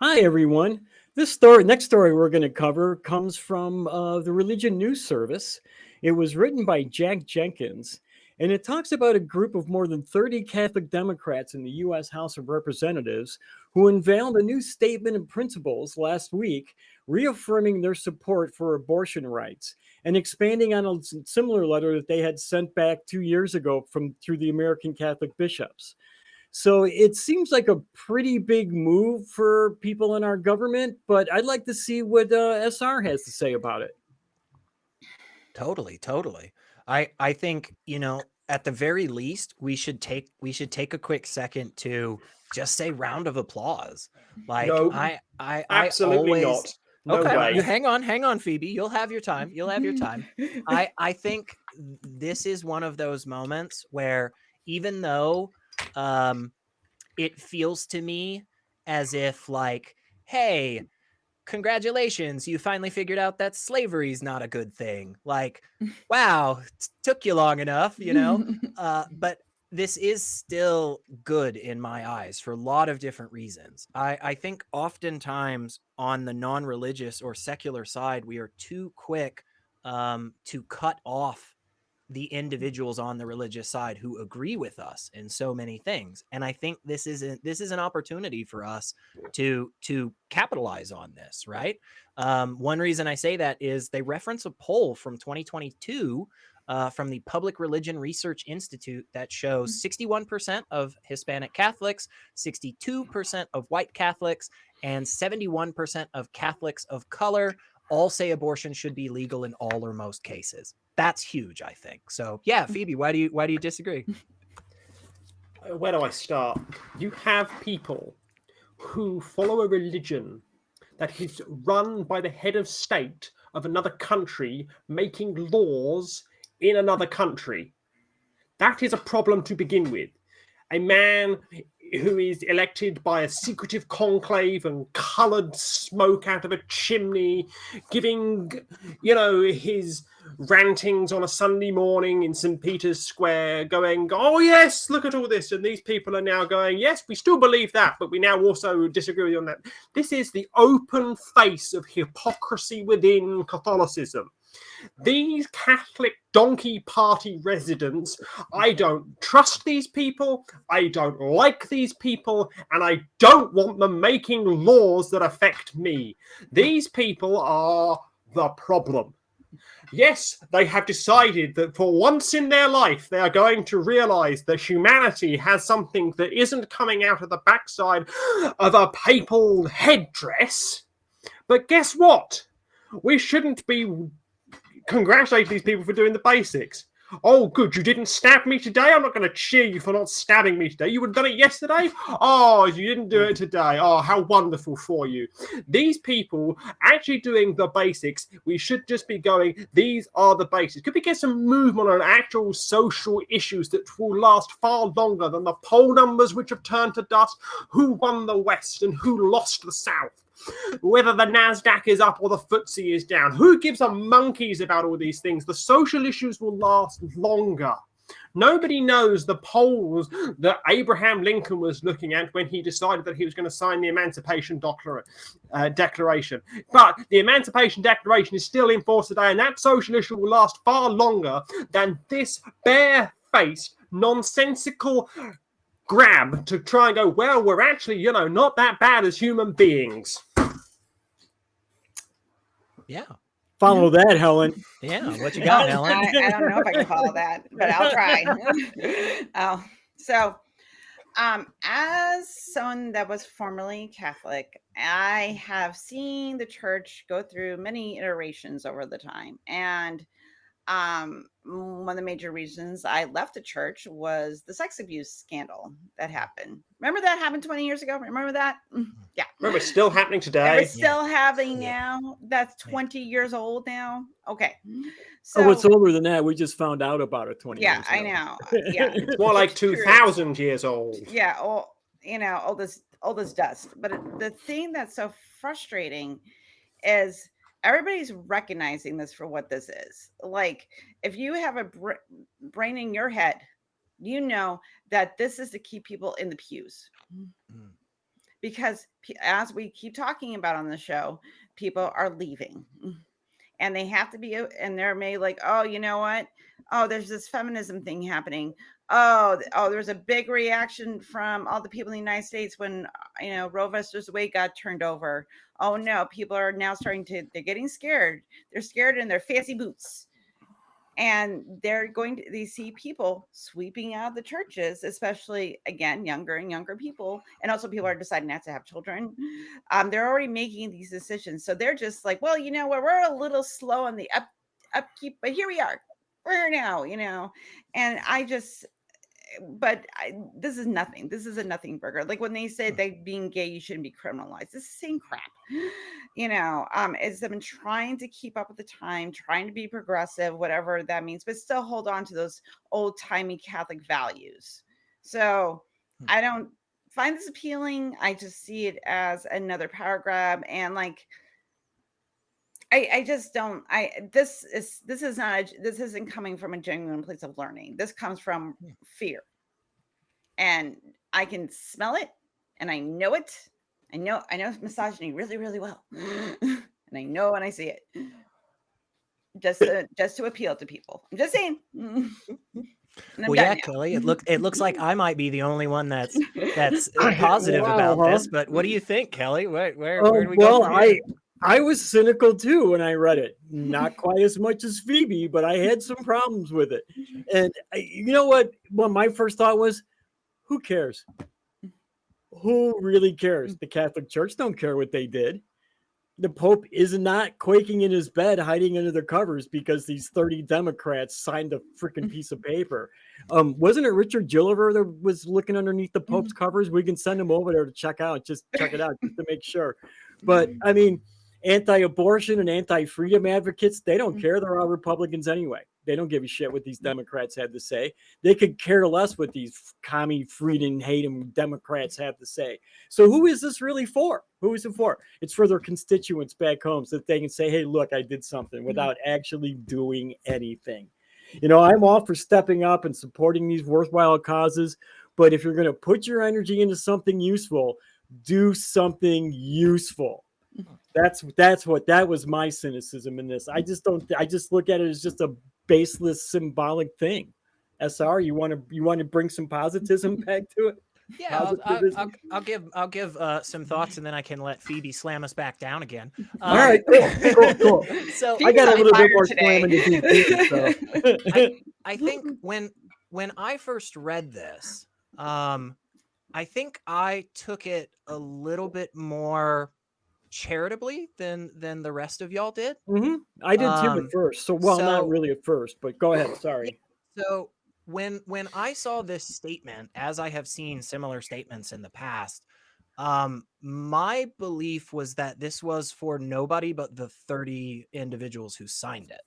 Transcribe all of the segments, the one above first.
Hi, everyone. Next story we're going to cover comes from the Religion News Service. It was written by Jack Jenkins, and it talks about a group of more than 30 Catholic Democrats in the U.S. House of Representatives who unveiled a new statement of principles last week, reaffirming their support for abortion rights and expanding on a similar letter that they had sent back 2 years ago from through the American Catholic bishops. So it seems like a pretty big move for people in our government, but I'd like to see what SR has to say about it. Totally, totally. I think, at the very least, we should take a quick second to just say round of applause. Like No, I absolutely always not. No okay, way. you hang on, Phoebe. You'll have your time. You'll have your time. I think this is one of those moments where even though um it feels to me as if like, hey, congratulations, you finally figured out that slavery is not a good thing. Like, wow, took you long enough. But this is still good in my eyes for a lot of different reasons. I think oftentimes on the non-religious or secular side, we are too quick to cut off the individuals on the religious side who agree with us in so many things. And I think this is an opportunity for us to capitalize on this, right? One reason I say that is they reference a poll from 2022 from the Public Religion Research Institute that shows 61% of Hispanic Catholics, 62% of white Catholics, and 71% of Catholics of color all say abortion should be legal in all or most cases. That's huge, I think. So yeah, Phoebe, why do you disagree? Where do I start? You have people who follow a religion that is run by the head of state of another country making laws in another country. That is a problem to begin with. A man who is elected by a secretive conclave and coloured smoke out of a chimney, giving, his rantings on a Sunday morning in St. Peter's Square, going, oh, yes, look at all this. And these people are now going, yes, we still believe that, but we now also disagree with you on that. This is the open face of hypocrisy within Catholicism. These Catholic donkey party residents, I don't trust these people, I don't like these people, and I don't want them making laws that affect me. These people are the problem. Yes, they have decided that for once in their life, they are going to realize that humanity has something that isn't coming out of the backside of a papal headdress. But guess what? We shouldn't be congratulate these people for doing the basics. Oh, good, you didn't stab me today? I'm not going to cheer you for not stabbing me today. You would have done it yesterday? Oh, you didn't do it today. Oh, how wonderful for you. These people actually doing the basics, we should just be going, these are the basics. Could we get some movement on actual social issues that will last far longer than the poll numbers which have turned to dust? Who won the West and who lost the South? Whether the NASDAQ is up or the FTSE is down. Who gives a monkeys about all these things? The social issues will last longer. Nobody knows the polls that Abraham Lincoln was looking at when he decided that he was going to sign the Emancipation Declaration. But the Emancipation Declaration is still in force today, and that social issue will last far longer than this bare-faced, nonsensical grab to try and go, well, we're actually, not that bad as human beings. Yeah. Follow that, Helen. Yeah. What you got, Helen? I don't know if I can follow that, but I'll try. As someone that was formerly Catholic, I have seen the church go through many iterations over the time. And one of the major reasons I left the church was the sex abuse scandal that happened. Remember that happened 20 years ago? Remember that? Yeah. Remember, it's still happening today. It's still happening now. That's 20 years old now. Okay. So it's older than that. We just found out about it 20 years ago. Yeah, I know. Yeah. It's more like 2,000 years old. Yeah. Old as dust. But the thing that's so frustrating is everybody's recognizing this for what this is. Like, if you have a brain in your head, you know that this is to keep people in the pews. because as we keep talking about on the show, people are leaving. And they have to be, and they're made like, oh, you know what? Oh, there's this feminism thing happening. Oh, there's a big reaction from all the people in the United States when, Roe versus Wade got turned over. Oh no, people are now they're getting scared. They're scared in their fancy boots. And they see people sweeping out the churches, especially, again, younger and younger people. And also people are deciding not to have children. They're already making these decisions. So they're just like, well, you know what? We're a little slow on the upkeep, but here we are. We're now, and this is nothing. This is a nothing burger. Like when they said that being gay, you shouldn't be criminalized. It's the same crap. It's them trying to keep up with the time, trying to be progressive, whatever that means, but still hold on to those old timey Catholic values. So I don't find this appealing. I just see it as another power grab, and like I just don't. This isn't coming from a genuine place of learning. This comes from fear, and I can smell it, and I know it. I know misogyny really, really well, and I know when I see it. Just to appeal to people. I'm just saying. Well, yeah, Kelley, it looks like I might be the only one that's positive about this. But what do you think, Kelley? Where do we go from here? I was cynical too when I read it. Not quite as much as Phoebe, but I had some problems with it. And you know what? Well, my first thought was, who cares? Who really cares? The Catholic Church don't care what they did. The Pope is not quaking in his bed, hiding under the covers because these 30 Democrats signed a freaking piece of paper. Wasn't it Richard Gilliver that was looking underneath the Pope's covers? We can send him over there to check it out just to make sure. But I mean, anti-abortion and anti-freedom advocates, they don't care. They're all Republicans anyway. They don't give a shit what these Democrats have to say. They could care less what these commie, freedom, hating Democrats have to say. So who is this really for? Who is it for? It's for their constituents back home so that they can say, hey, look, I did something without actually doing anything. I'm all for stepping up and supporting these worthwhile causes. But if you're going to put your energy into something useful, do something useful. That was my cynicism in this. I just look at it as just a baseless symbolic thing. SR, you want to bring some positivism back to it? Yeah, I'll give some thoughts, and then I can let Phoebe slam us back down again. All right, cool. So I got a little bit more slamming to do. So. I think when I first read this, I think I took it a little bit more charitably than the rest of y'all did. I did too at first. Not really at first, but go ahead. Sorry. So when I saw this statement, as I have seen similar statements in the past, my belief was that this was for nobody but the 30 individuals who signed it.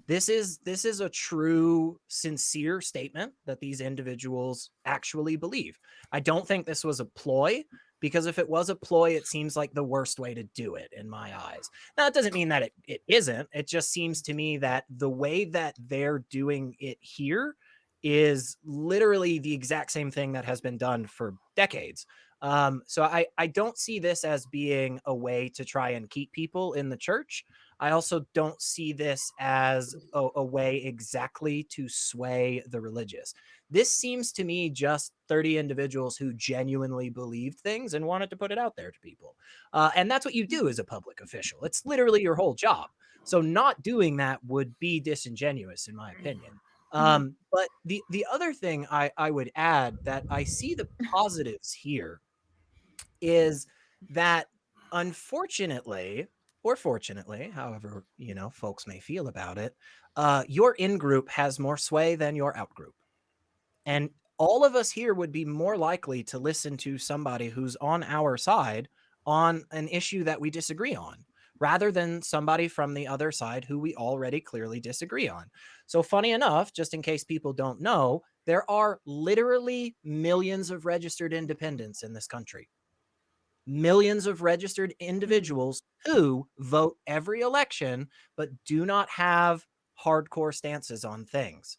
This is a true, sincere statement that these individuals actually believe. I don't think this was a ploy, because if it was a ploy, it seems like the worst way to do it in my eyes. Now, it doesn't mean that it isn't. It just seems to me that the way that they're doing it here is literally the exact same thing that has been done for decades. So I don't see this as being a way to try and keep people in the church. I also don't see this as a way exactly to sway the religious. This seems to me just 30 individuals who genuinely believed things and wanted to put it out there to people. And that's what you do as a public official. It's literally your whole job. So not doing that would be disingenuous, in my opinion. But the other thing I would add that I see the positives here is that, unfortunately, or fortunately, however, folks may feel about it, your in-group has more sway than your out-group. And all of us here would be more likely to listen to somebody who's on our side on an issue that we disagree on, rather than somebody from the other side who we already clearly disagree on. So funny enough, just in case people don't know, there are literally millions of registered independents in this country. Millions of registered individuals who vote every election, but do not have hardcore stances on things.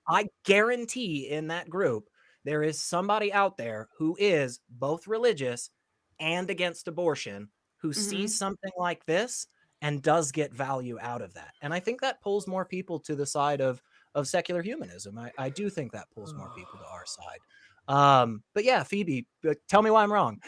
I guarantee in that group, there is somebody out there who is both religious and against abortion who sees something like this and does get value out of that. And I think that pulls more people to the side of secular humanism. I do think that pulls more people to our side. But yeah, Phoebe, tell me why I'm wrong.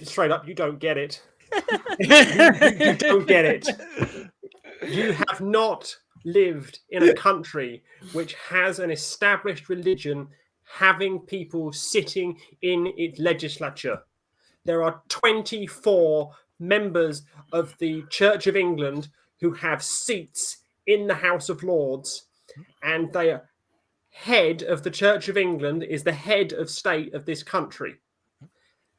Straight up, you don't get it. You don't get it. You have not lived in a country which has an established religion having people sitting in its legislature. There are 24 members of the Church of England who have seats in the House of Lords, and the head of the Church of England is the head of state of this country.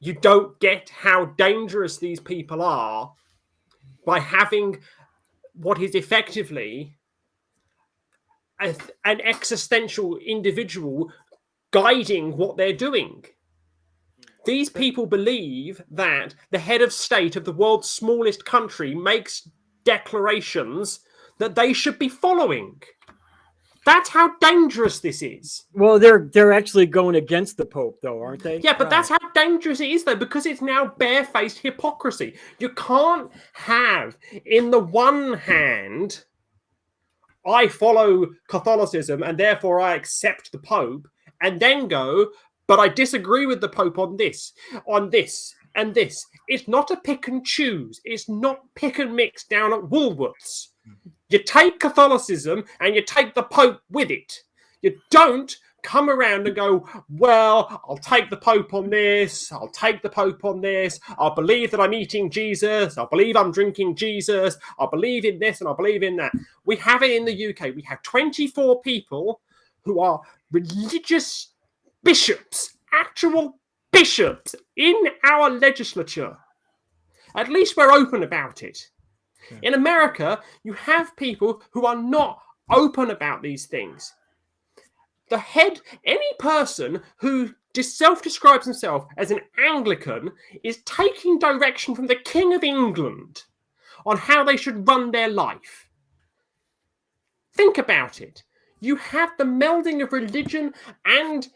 You don't get how dangerous these people are by having what is effectively an existential individual guiding what they're doing. These people believe that the head of state of the world's smallest country makes declarations that they should be following. That's how dangerous this is. Well, they're actually going against the Pope, though, aren't they? Yeah, but that's how dangerous it is, though, because it's now barefaced hypocrisy. You can't have, in the one hand, I follow Catholicism and therefore I accept the Pope, and then go, but I disagree with the Pope on this, and this. It's not a pick and choose. It's not pick and mix down at Woolworths. You take Catholicism and you take the Pope with it. You don't come around and go, well, I'll take the Pope on this, I'll take the Pope on this, I'll believe that I'm eating Jesus, I'll believe I'm drinking Jesus, I'll believe in this and I'll believe in that. We have it in the UK. We have 24 people who are religious bishops, actual bishops in our legislature. At least we're open about it. In America, you have people who are not open about these things. The head, any person who self-describes himself as an Anglican is taking direction from the King of England on how they should run their life. Think about it. You have the melding of religion and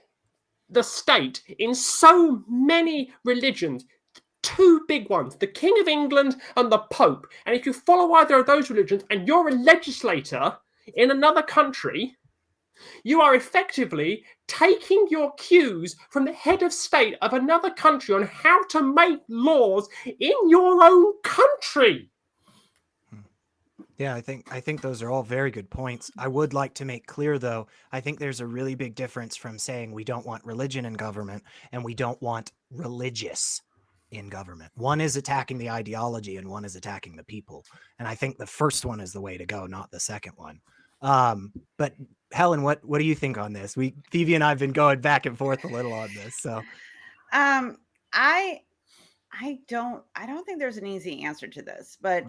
the state in so many religions. Two big ones, the King of England and the Pope. And if you follow either of those religions and you're a legislator in another country, you are effectively taking your cues from the head of state of another country on how to make laws in your own country. Yeah, I think those are all very good points. I would like to make clear, though, I think there's a really big difference from saying we don't want religion in government and we don't want religious in government. One is attacking the ideology and one is attacking the people. And I think the first one is the way to go, not the second one. But Helen, what do you think on this? Phoebe and I have been going back and forth a little on this. So I don't think there's an easy answer to this, but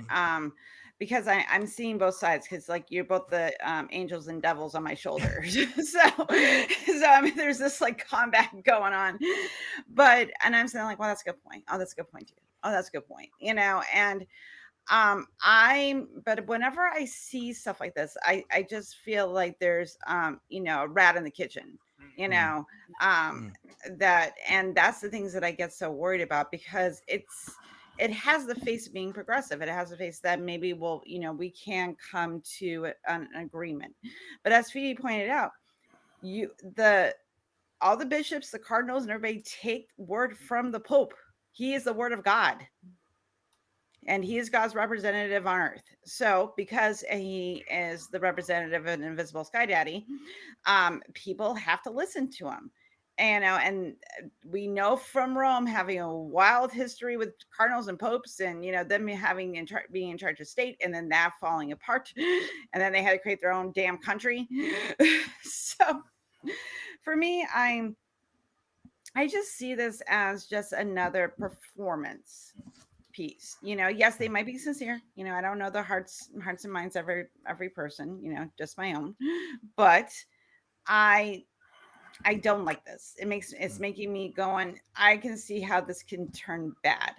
because I'm seeing both sides, because like you're both the angels and devils on my shoulders. so I mean, there's this like combat going on, and I'm saying like, well, that's a good point. Oh, that's a good point too. Oh, that's a good point. And but whenever I see stuff like this, I just feel like there's a rat in the kitchen, that's the things that I get so worried about, because it has the face of being progressive. It has a face that maybe we can come to an agreement. But as Phoebe pointed out, all the bishops, the cardinals, and everybody take word from the Pope. He is the word of God. And he is God's representative on earth. So because he is the representative of an invisible sky daddy, people have to listen to him. And we know from Rome having a wild history with cardinals and popes, and them being in charge of state, and then that falling apart, and then they had to create their own damn country. So for me, I just see this as just another performance piece. Yes, they might be sincere. I don't know the hearts and minds of every person. Just my own. But I don't like this. It's making me going, I can see how this can turn bad.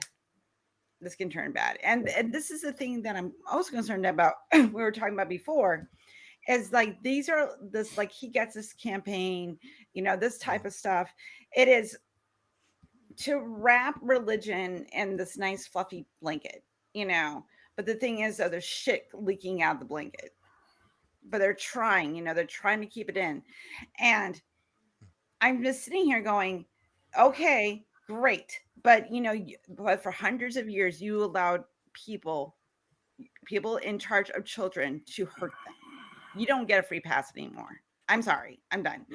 And this is the thing that I'm also concerned about. We were talking about before, is like he gets this campaign, this type of stuff. It is to wrap religion in this nice fluffy blanket, but the thing is, though, there's shit leaking out of the blanket, but they're trying, they're trying to keep it in. And I'm just sitting here going, okay, great. But, but for hundreds of years, you allowed people in charge of children to hurt them. You don't get a free pass anymore. I'm sorry. I'm done.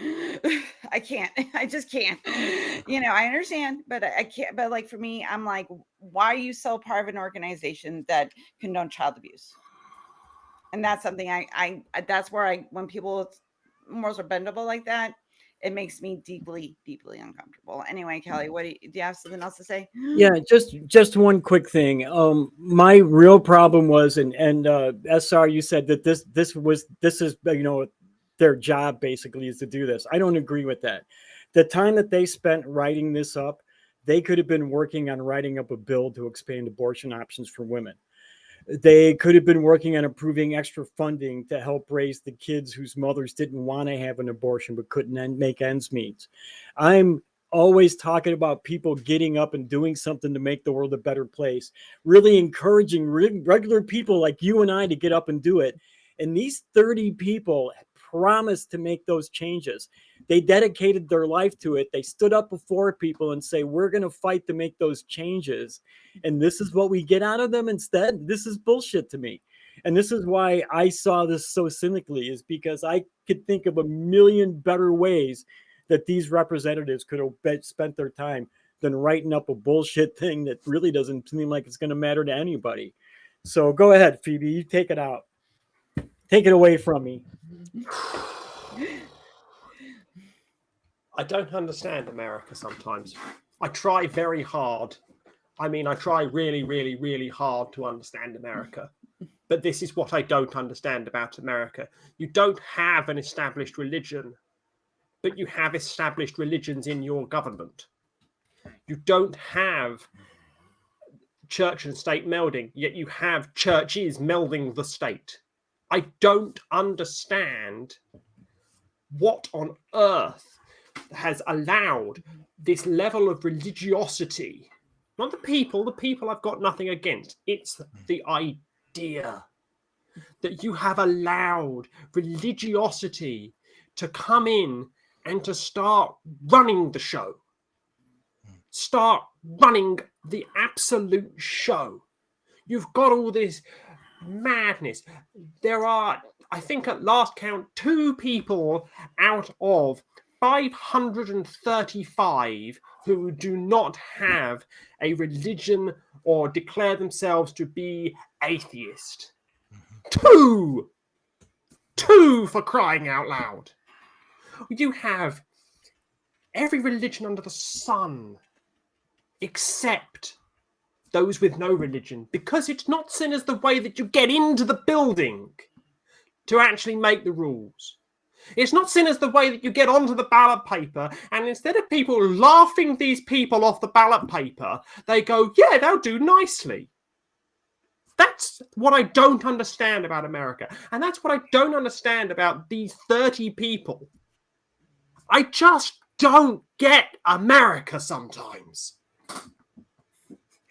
I can't. I just can't. I understand, but I can't. But like for me, I'm like, why are you so part of an organization that condone child abuse? And that's something I that's where when people morals are bendable like that, it makes me deeply, deeply uncomfortable. Anyway, Kelley, do you have something else to say? Yeah, just one quick thing. My real problem was, and SR, you said that this is their job basically is to do this. I don't agree with that. The time that they spent writing this up, they could have been working on writing up a bill to expand abortion options for women. They could have been working on approving extra funding to help raise the kids whose mothers didn't want to have an abortion but couldn't make ends meet. I'm always talking about people getting up and doing something to make the world a better place, really encouraging regular people like you and I to get up and do it. And these 30 people promised to make those changes. They dedicated their life to it. They stood up before people and say, we're going to fight to make those changes. And this is what we get out of them instead. This is bullshit to me. And this is why I saw this so cynically, is because I could think of a million better ways that these representatives could have spent their time than writing up a bullshit thing that really doesn't seem like it's going to matter to anybody. So go ahead, Phoebe, you take it out. Take it away from me. I don't understand America sometimes. I try very hard. I mean, I try really, really, really hard to understand America. But this is what I don't understand about America. You don't have an established religion, but you have established religions in your government. You don't have church and state melding, yet you have churches melding the state. I don't understand what on earth has allowed this level of religiosity. Not the people I've got nothing against. It's the idea that you have allowed religiosity to come in and to start running the show. Start running the absolute show. You've got all this madness. There are, I think at last count, 2 people out of 535 who do not have a religion or declare themselves to be atheist. 2 for crying out loud. You have every religion under the sun except those with no religion, because it's not seen as the way that you get into the building to actually make the rules. It's not seen as the way that you get onto the ballot paper, and instead of people laughing these people off the ballot paper, they go, yeah, they'll do nicely. That's what I don't understand about America. And that's what I don't understand about these 30 people. I just don't get America sometimes.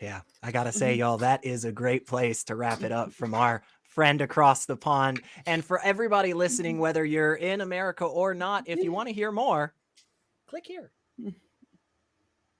Yeah, I gotta say, y'all, that is a great place to wrap it up from our friend across the pond. And for everybody listening, whether you're in America or not, if you want to hear more, click here.